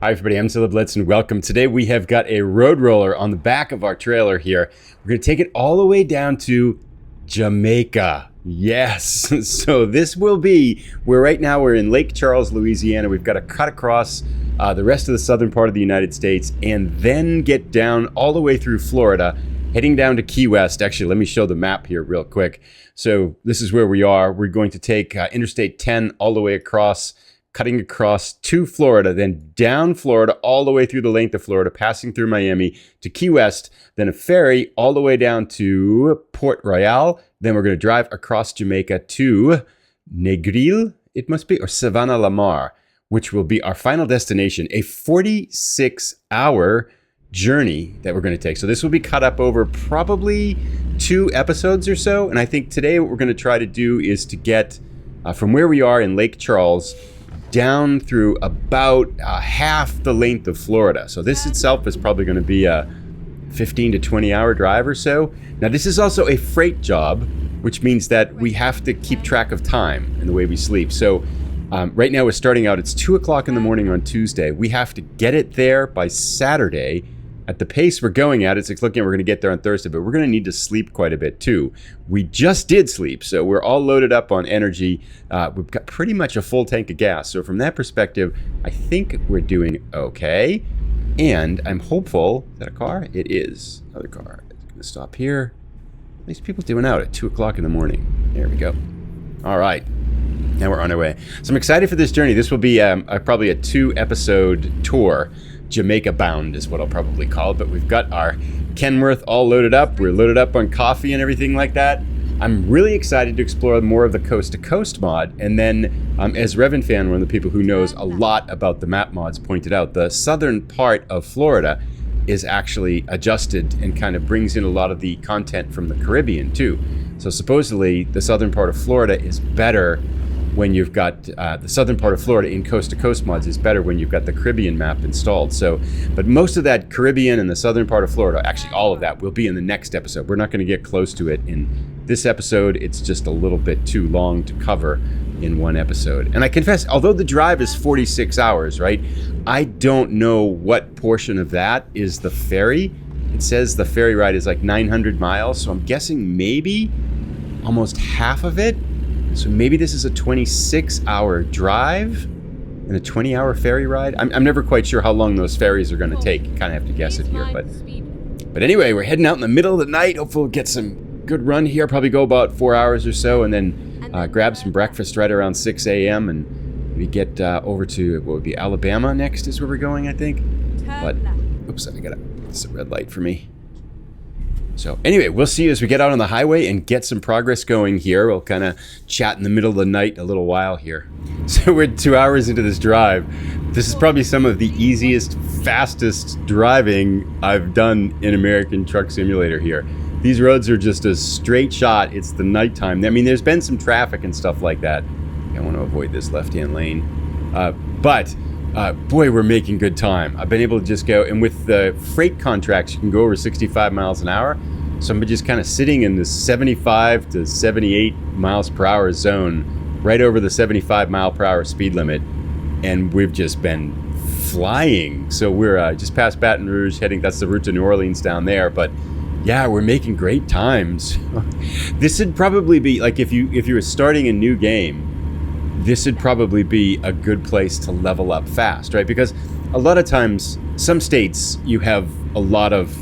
Hi everybody, I'm Zilla Blitz and welcome. Today we have got a road roller on the back of our trailer here. We're going to take it all the way down to Jamaica. Yes, so this will be where right now we're in Lake Charles, Louisiana. We've got to cut across the rest of the southern part of the United States and then get down all the way through Florida, heading down to Key West. Actually, let me show the map here real quick. So this is where we are. We're going to take Interstate 10 all the way across, cutting across to Florida, then down Florida, all the way through the length of Florida, passing through Miami to Key West, then a ferry all the way down to Port Royal. Then we're going to drive across Jamaica to Negril, it must be, or Savannah La Mar, which will be our final destination, a 46-hour journey that we're going to take. So this will be cut up over probably 2 episodes or so. And I think today what we're going to try to do is to get from where we are in Lake Charles down through about half the length of Florida. So this itself is probably going to be a 15 to 20 hour drive or so. Now this is also a freight job, which means that we have to keep track of time and the way we sleep. So right now we're starting out, it's 2 o'clock in the morning on Tuesday. We have to get it there by Saturday. At the pace we're going at, it's looking, we're going to get there on Thursday, but we're going to need to sleep quite a bit too. We just did sleep, so we're all loaded up on energy. We've got pretty much a full tank of gas. So from that perspective, I think we're doing okay. And I'm hopeful, is that a car? It is. Another car. It's going to stop here. These people doing out at 2 o'clock in the morning. There we go. All right. Now we're on our way. So I'm excited for this journey. This will be probably a 2-episode tour. Jamaica bound is what I'll probably call it, but we've got our Kenworth all loaded up. We're loaded up on coffee and everything like that. I'm really excited to explore more of the Coast to Coast mod. And then as Revan Fan, one of the people who knows a lot about the map mods, pointed out, the southern part of Florida is actually adjusted and kind of brings in a lot of the content from the Caribbean too. So supposedly the southern part of Florida is better when you've got the southern part of Florida in Coast to Coast mods is better when you've got the Caribbean map installed. So, but most of that Caribbean and the southern part of Florida, actually all of that, will be in the next episode. We're not going to get close to it in this episode. It's just a little bit too long to cover in one episode. And I confess, although the drive is 46 hours, right? I don't know what portion of that is the ferry. It says the ferry ride is like 900 miles. So I'm guessing maybe almost half of it. So maybe this is a 26-hour drive and a 20-hour ferry ride. I'm never quite sure how long those ferries are going to take. You kind of have to guess it here. But anyway, we're heading out in the middle of the night. Hopefully we'll get some good run here. Probably go about 4 hours or so and then grab some breakfast right around 6 a.m. and we get over to, what would be Alabama next is where we're going, I think. But, oops, it's a red light for me. So anyway, we'll see you as we get out on the highway and get some progress going here. We'll kind of chat in the middle of the night a little while here. So we're 2 hours into this drive. This is probably some of the easiest, fastest driving I've done in American Truck Simulator here. These roads are just a straight shot. It's the nighttime. I mean, there's been some traffic and stuff like that. I want to avoid this left-hand lane. But boy, we're making good time. I've been able to just go, and with the freight contracts, you can go over 65 miles an hour. So I'm just kind of sitting in this 75 to 78 miles per hour zone, right over the 75 mile per hour speed limit. And we've just been flying. So we're just past Baton Rouge, heading, that's the route to New Orleans down there. But yeah, we're making great times. This would probably be, like if you were starting a new game, this would probably be a good place to level up fast, right? Because a lot of times, some states, you have a lot of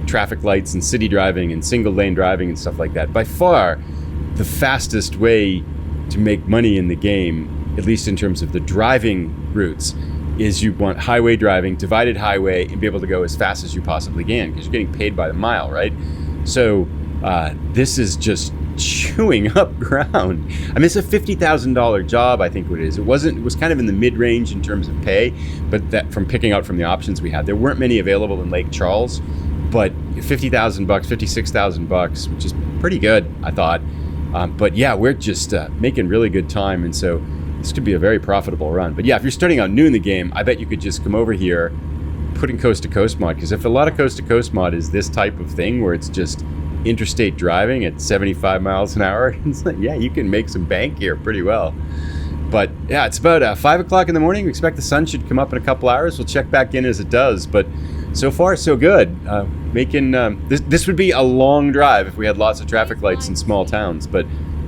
traffic lights and city driving and single lane driving and stuff like that. By far, the fastest way to make money in the game, at least in terms of the driving routes, is you want highway driving, divided highway, and be able to go as fast as you possibly can because you're getting paid by the mile, right? So this is just chewing up ground. I mean, it's a $50,000 job, I think what it is. It was kind of in the mid-range in terms of pay, but that from picking out from the options we had, there weren't many available in Lake Charles, but $50,000, $56,000, which is pretty good, I thought. But yeah, we're just making really good time, and so this could be a very profitable run. But yeah, if you're starting out new in the game, I bet you could just come over here, put in Coast to Coast mod, because if a lot of Coast to Coast mod is this type of thing where it's just interstate driving at 75 miles an hour, it's like, yeah, you can make some bank here pretty well. But yeah, it's about 5 o'clock in the morning. We expect the sun should come up in a couple hours. We'll check back in as it does. But so far, so good. This would be a long drive if we had lots of traffic lights in small towns. But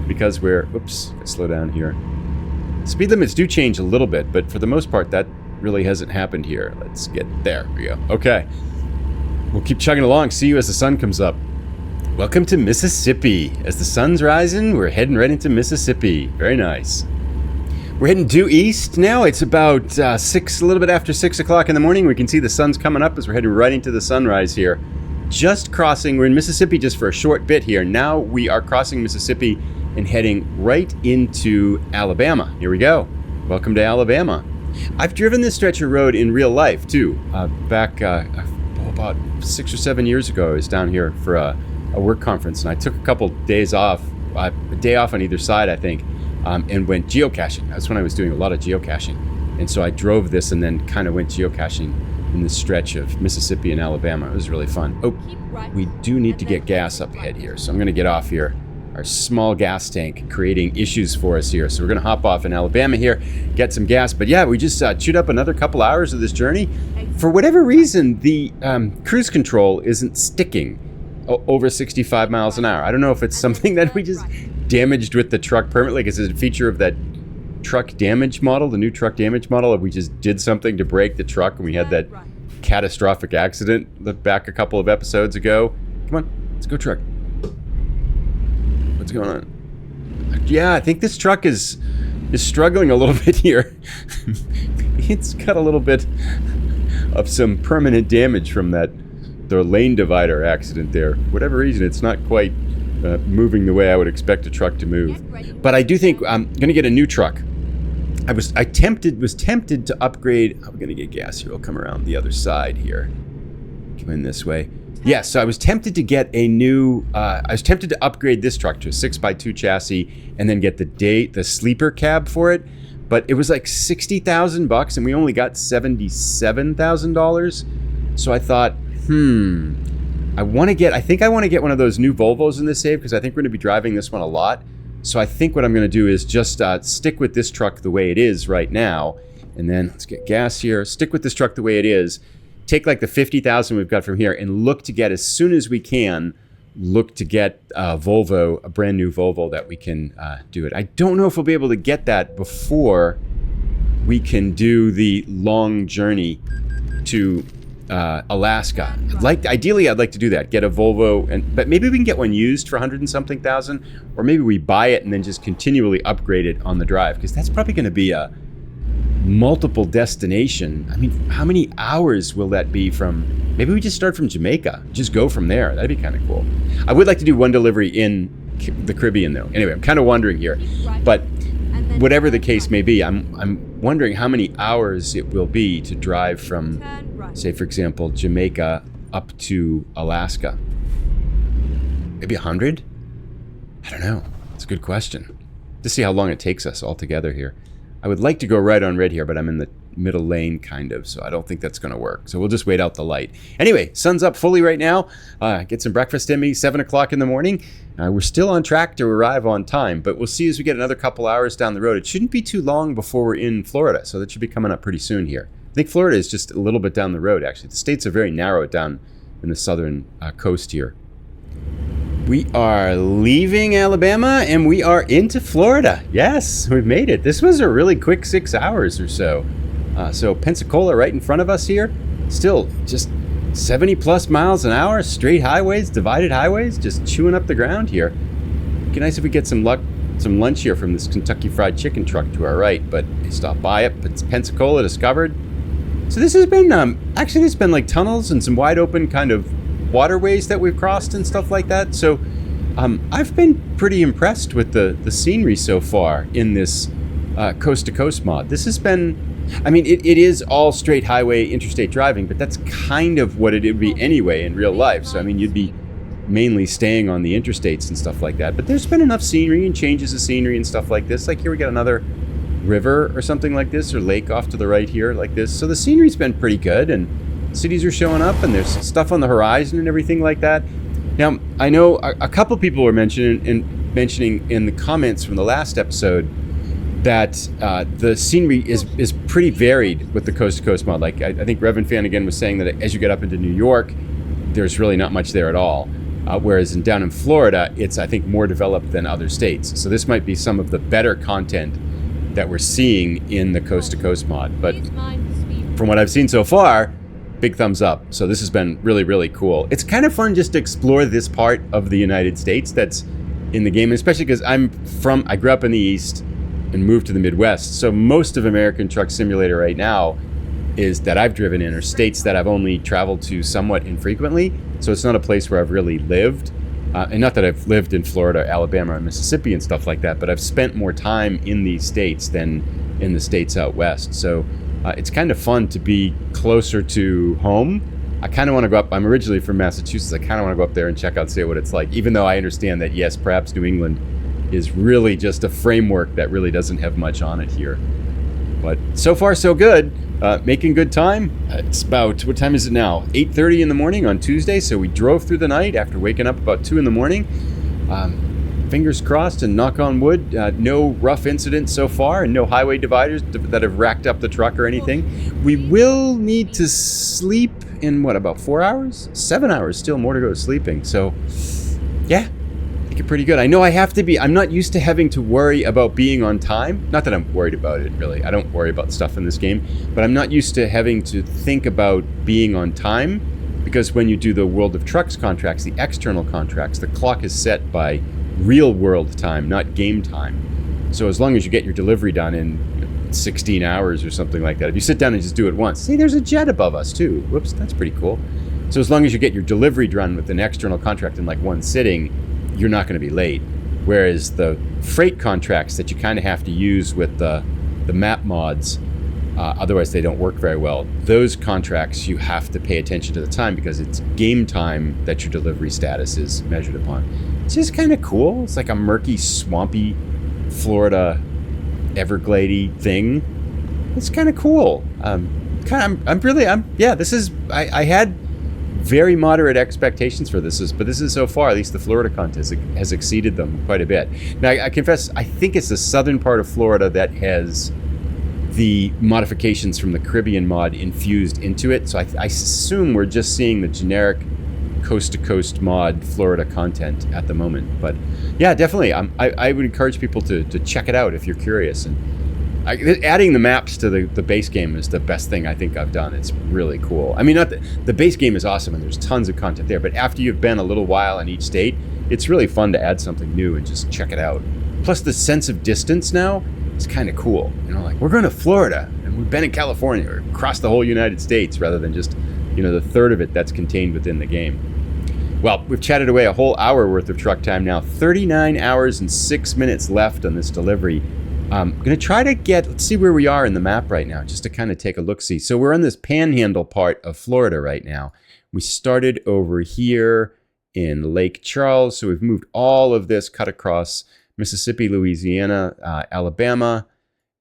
because oops, slow down here. Speed limits do change a little bit, but for the most part, that really hasn't happened here. Let's get there. We go. Okay. We'll keep chugging along. See you as the sun comes up. Welcome to Mississippi. As the sun's rising, we're heading right into Mississippi. Very nice. We're heading due east now. It's about a little bit after 6 o'clock in the morning. We can see the sun's coming up as we're heading right into the sunrise here. Just crossing, we're in Mississippi just for a short bit here. Now we are crossing Mississippi and heading right into Alabama. Here we go. Welcome to Alabama. I've driven this stretch of road in real life too. Back about 6 or 7 years ago, I was down here for a work conference, and I took a couple days off, a day off on either side, I think, and went geocaching. That's when I was doing a lot of geocaching. And so I drove this and then kind of went geocaching in this stretch of Mississippi and Alabama. It was really fun. Oh, we do need to get gas up ahead here, so I'm going to get off here. Our small gas tank creating issues for us here. So we're going to hop off in Alabama here, get some gas. But yeah, we just chewed up another couple hours of this journey. For whatever reason, the cruise control isn't sticking over 65 miles an hour. I don't know if it's something that we just damaged with the truck permanently, because it's a feature of that truck damage model, the new truck damage model. If we just did something to break the truck and we had that catastrophic accident back a couple of episodes ago. Come on, let's go truck. What's going on? Yeah, I think this truck is struggling a little bit here. It's got a little bit of some permanent damage from the lane divider accident there. For whatever reason, it's not quite moving the way I would expect a truck to move. But I do think I'm going to get a new truck. I was tempted to upgrade. I'm going to get gas here. We'll come around the other side here. Come in this way. Yeah, so I was tempted to get a new, I was tempted to upgrade this truck to a 6x2 chassis and then get the sleeper cab for it. But it was like $60,000 and we only got $77,000. So I thought, I think I want to get one of those new Volvos in this save, because I think we're going to be driving this one a lot. So I think what I'm going to do is just stick with this truck the way it is right now. And then let's get gas here. Stick with this truck the way it is. Take like the 50,000 we've got from here and look to get, as soon as we can, look to get a Volvo, a brand new Volvo that we can do it. I don't know if we'll be able to get that before we can do the long journey to Alaska. Ideally, I'd like to do that. Get a Volvo, but maybe we can get one used for 100 and something thousand, or maybe we buy it and then just continually upgrade it on the drive, because that's probably going to be a multiple destination. I mean, how many hours will that be from? Maybe we just start from Jamaica, just go from there. That'd be kind of cool. I would like to do one delivery in the Caribbean though. Anyway, I'm kind of wondering here, but whatever the case may be, I'm wondering how many hours it will be to drive from, say, for example, Jamaica up to Alaska. Maybe 100? I don't know. It's a good question. To see how long it takes us all together here. I would like to go right on red here, but I'm in the middle lane kind of, so I don't think that's going to work. So we'll just wait out the light. Anyway, sun's up fully right now. Get some breakfast in me, 7 o'clock in the morning. We're still on track to arrive on time, but we'll see as we get another couple hours down the road. It shouldn't be too long before we're in Florida, so that should be coming up pretty soon here. I think Florida is just a little bit down the road, actually. The states are very narrow down in the southern coast here. We are leaving Alabama and we are into Florida. Yes, we've made it. This was a really quick 6 hours or so. So Pensacola right in front of us here. Still just 70 plus miles an hour, straight highways, divided highways, just chewing up the ground here. It'd be nice if we get some lunch here from this Kentucky Fried Chicken truck to our right, but they stopped by it. It's Pensacola discovered. So this has been, actually there's been like tunnels and some wide open kind of waterways that we've crossed and stuff like that. So I've been pretty impressed with the scenery so far in this coast to coast mod. This has been, I mean, it is all straight highway interstate driving, but that's kind of what it would be anyway in real life. So I mean, you'd be mainly staying on the interstates and stuff like that, but there's been enough scenery and changes of scenery and stuff like this. Like here we got another river or something like this, or lake off to the right here like this. So the scenery's been pretty good, and cities are showing up, and there's stuff on the horizon and everything like that. Now, I know a couple people were mentioning in the comments from the last episode that the scenery is pretty varied with the Coast to Coast mod. Like I think Revan Fan again was saying that as you get up into New York, there's really not much there at all. Whereas down in Florida, it's, I think, more developed than other states. So this might be some of the better content that we're seeing in the Coast to Coast mod. But from what I've seen so far, big thumbs up. So this has been really, really cool. It's kind of fun just to explore this part of the United States that's in the game, especially because I grew up in the East and moved to the Midwest. So most of American Truck Simulator right now is that I've driven in are states that I've only traveled to somewhat infrequently. So it's not a place where I've really lived. And not that I've lived in Florida, Alabama, or Mississippi and stuff like that, but I've spent more time in these states than in the states out west. So it's kind of fun to be closer to home. I kind of want to go up. I'm originally from Massachusetts. I kind of want to go up there and check out, see what it's like, even though I understand that, yes, perhaps New England is really just a framework that really doesn't have much on it here. But so far, so good. Making good time. It's about, what time is it now? 8:30 in the morning on Tuesday. So we drove through the night after waking up about 2 in the morning. Fingers crossed and knock on wood, no rough incidents so far and no highway dividers that have racked up the truck or anything. We will need to sleep in, what, about 4 hours? 7 hours, still more to go sleeping. So, yeah. Pretty good. I know I have to be. I'm not used to having to worry about being on time. Not that I'm worried about it, really. I don't worry about stuff in this game, but I'm not used to having to think about being on time, because when you do the World of Trucks contracts, the external contracts, the clock is set by real world time, not game time. So as long as you get your delivery done in 16 hours or something like that, if you sit down and just do it once, see, there's a jet above us too. Whoops, that's pretty cool. So as long as you get your delivery done with an external contract in like one sitting, you're not going to be late. Whereas the freight contracts that you kind of have to use with the map mods, otherwise they don't work very well, those contracts you have to pay attention to the time, because it's game time that your delivery status is measured upon. It's just kind of cool. It's like a murky, swampy Florida Everglades thing. It's kind of cool. I had very moderate expectations for this, but this is so far, at least the Florida content has exceeded them quite a bit. Now, I confess, I think it's the southern part of Florida that has the modifications from the Caribbean mod infused into it. So I assume we're just seeing the generic coast-to-coast mod Florida content at the moment. But yeah, definitely, I would encourage people to check it out if you're curious. And adding the maps to the base game is the best thing I think I've done. It's really cool. I mean, the base game is awesome and there's tons of content there, but after you've been a little while in each state, it's really fun to add something new and just check it out. Plus the sense of distance now is kind of cool. You know, like, we're going to Florida and we've been in California or across the whole United States, rather than just, the third of it that's contained within the game. Well, we've chatted away a whole hour worth of truck time now. 39 hours and 6 minutes left on this delivery. I'm going to try to let's see where we are in the map right now, just to kind of take a look-see. So we're on this panhandle part of Florida right now. We started over here in Lake Charles, so we've moved all of this, cut across Mississippi, Louisiana, Alabama,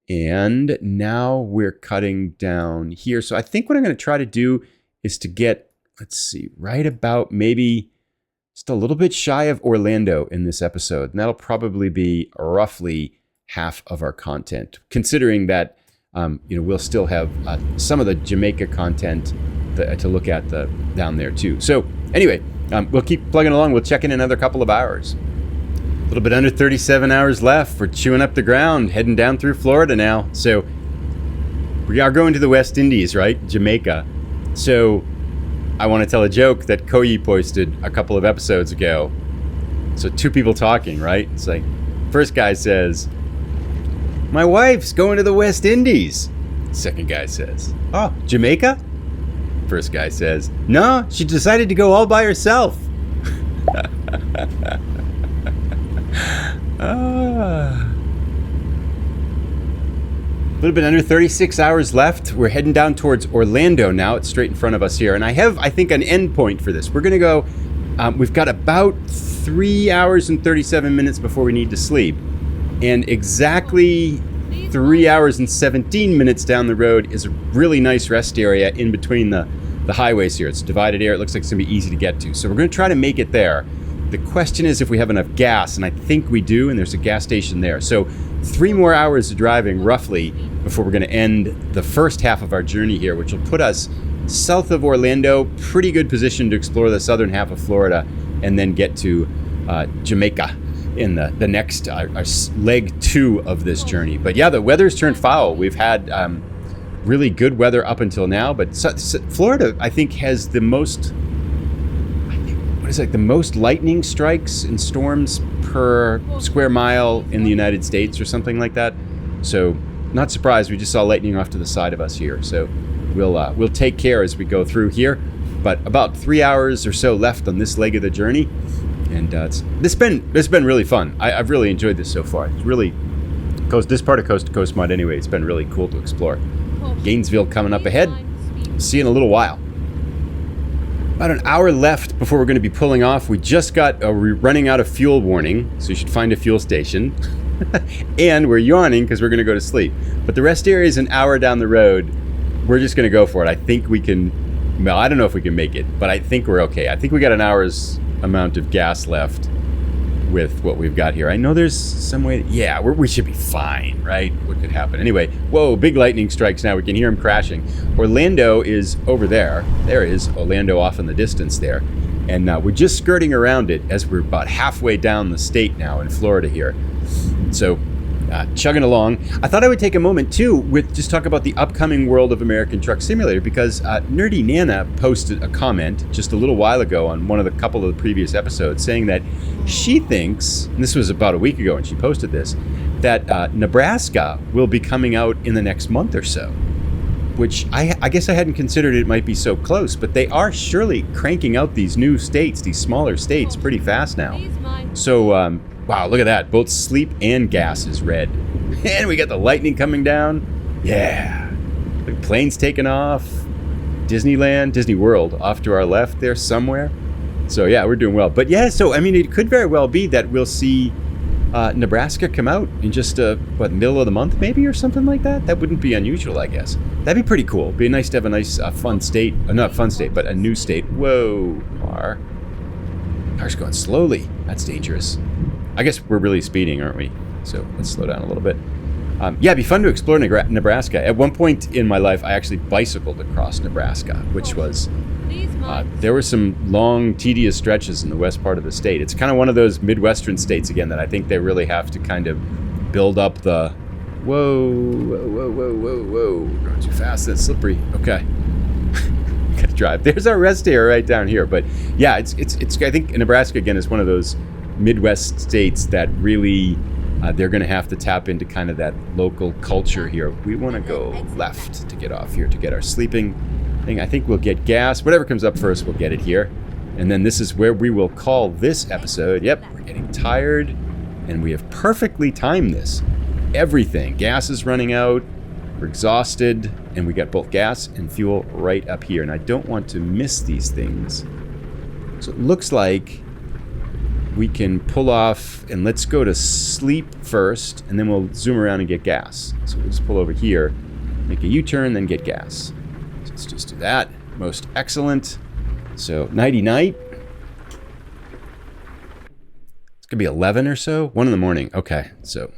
and now we're cutting down here. So I think what I'm going to try to do is to get, let's see, right about maybe just a little bit shy of Orlando in this episode, and that'll probably be roughly half of our content, considering that we'll still have some of the Jamaica content to look at down there too. So anyway, we'll keep plugging along. We'll check in another couple of hours. A little bit under 37 hours left. We're chewing up the ground, heading down through Florida now. So we are going to the West Indies, right? Jamaica. So I want to tell a joke that Koyi posted a couple of episodes ago. So two people talking, right? It's like, first guy says, "My wife's going to the West Indies." Second guy says, "Oh, Jamaica?" First guy says, "No, she decided to go all by herself." A little bit under 36 hours left. We're heading down towards Orlando now. It's straight in front of us here. And I have, I think, an end point for this. We're going to go, we've got about 3 hours and 37 minutes before we need to sleep. And exactly 3 hours and 17 minutes down the road is a really nice rest area in between the highways here. It's divided area. It looks like it's going to be easy to get to. So we're going to try to make it there. The question is if we have enough gas, and I think we do, and there's a gas station there. So 3 more hours of driving, roughly, before we're going to end the first half of our journey here, which will put us south of Orlando, pretty good position to explore the southern half of Florida, and then get to Jamaica in the next our leg 2 of this journey. But yeah, the weather's turned foul. We've had really good weather up until now, but Florida, I think, has the most, the most lightning strikes and storms per square mile in the United States or something like that. So not surprised. We just saw lightning off to the side of us here. So we'll take care as we go through here. But about 3 hours or so left on this leg of the journey, and it's been really fun. I've really enjoyed this so far. It's really this part of Coast to Coast Mod anyway. It's been really cool to explore. Gainesville coming up ahead. See you in a little while. About an hour left before we're going to be pulling off. We just got a running out of fuel warning, so you should find a fuel station. And we're yawning because we're going to go to sleep. But the rest area is an hour down the road. We're just going to go for it. I think we can, well, I don't know if we can make it, but I think we're okay. I think we got an hour's amount of gas left with what we've got here. I know there's some way, yeah, we should be fine, right? What could happen? Anyway, whoa, big lightning strikes now. We can hear them crashing. Orlando is over there. There is Orlando off in the distance there. And we're just skirting around it as we're about halfway down the state now in Florida here. So chugging along. I thought I would take a moment too with just talk about the upcoming World of American Truck Simulator, because Nerdy Nana posted a comment just a little while ago on one of the couple of the previous episodes saying that she thinks, and this was about a week ago and she posted this, that Nebraska will be coming out in the next month or so, which I guess I hadn't considered it might be so close, but they are surely cranking out these new states, these smaller states, pretty fast now. So wow, look at that. Both sleep and gas is red. And we got the lightning coming down. Yeah. The plane's taking off. Disneyland, Disney World off to our left there somewhere. So yeah, we're doing well. But yeah, so I mean, it could very well be that we'll see Nebraska come out in just middle of the month maybe or something like that. That wouldn't be unusual, I guess. That'd be pretty cool. Be nice to have a nice fun state. Not fun state, but a new state. Whoa, car's going slowly. That's dangerous. I guess we're really speeding, aren't we? So let's slow down a little bit. Yeah, it'd be fun to explore Nebraska. At one point in my life, I actually bicycled across Nebraska, which was, there were some long, tedious stretches in the west part of the state. It's kind of one of those Midwestern states, again, that I think they really have to kind of build up the, whoa, going too fast, that's slippery. Okay. Got to drive. There's our rest area right down here. But yeah, it's. I think Nebraska, again, is one of those Midwest states that really they're going to have to tap into kind of that local culture here. We want to go left to get off here to get our sleeping thing. I think we'll get gas. Whatever comes up first, we'll get it here. And then this is where we will call this episode. Yep, we're getting tired, and we have perfectly timed this. Everything. Gas is running out. We're exhausted, and we got both gas and fuel right up here. And I don't want to miss these things. So it looks like we can pull off, and let's go to sleep first, and then we'll zoom around and get gas. So we'll just pull over here, make a U-turn, then get gas. So let's just do that. Most excellent. So nighty-night. It's gonna be 11 or so, 1 in the morning. Okay, so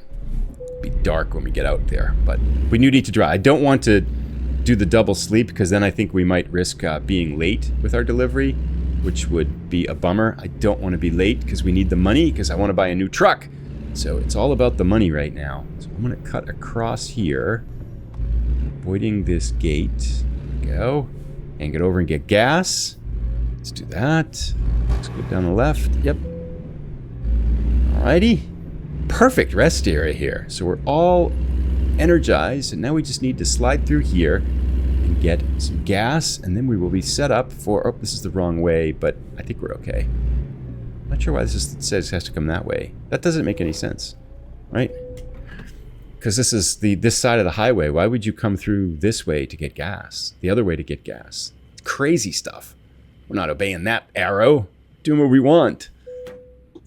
it'll be dark when we get out there, but we do need to drive. I don't want to do the double sleep, because then I think we might risk being late with our delivery, which would be a bummer. I don't want to be late because we need the money, because I want to buy a new truck. So it's all about the money right now. So I'm going to cut across here, avoiding this gate. There we go. And get over and get gas. Let's do that. Let's go down the left. Yep. Alrighty. Perfect rest area here. So we're all energized, and now we just need to slide through here and get some gas, and then we will be set up for, oh, this is the wrong way, but I think we're okay. I'm not sure why it says it has to come that way. That doesn't make any sense, right? Because this is this side of the highway. Why would you come through this way to get gas? The other way to get gas. It's crazy stuff. We're not obeying that arrow. Doing what we want.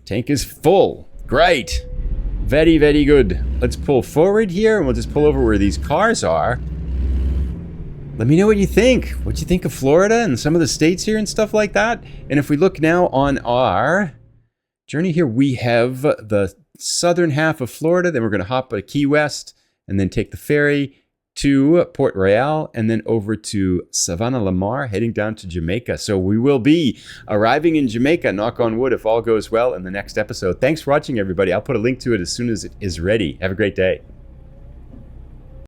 Tank is full. Great. Very, very good. Let's pull forward here, and we'll just pull over where these cars are. Let me know what you think. What you think of Florida and some of the states here and stuff like that. And if we look now on our journey here, we have the southern half of Florida. Then we're going to hop at Key West and then take the ferry to Port Royal and then over to Savannah Lamar, heading down to Jamaica. So we will be arriving in Jamaica, knock on wood, if all goes well, in the next episode. Thanks for watching, everybody. I'll put a link to it as soon as it is ready. Have a great day.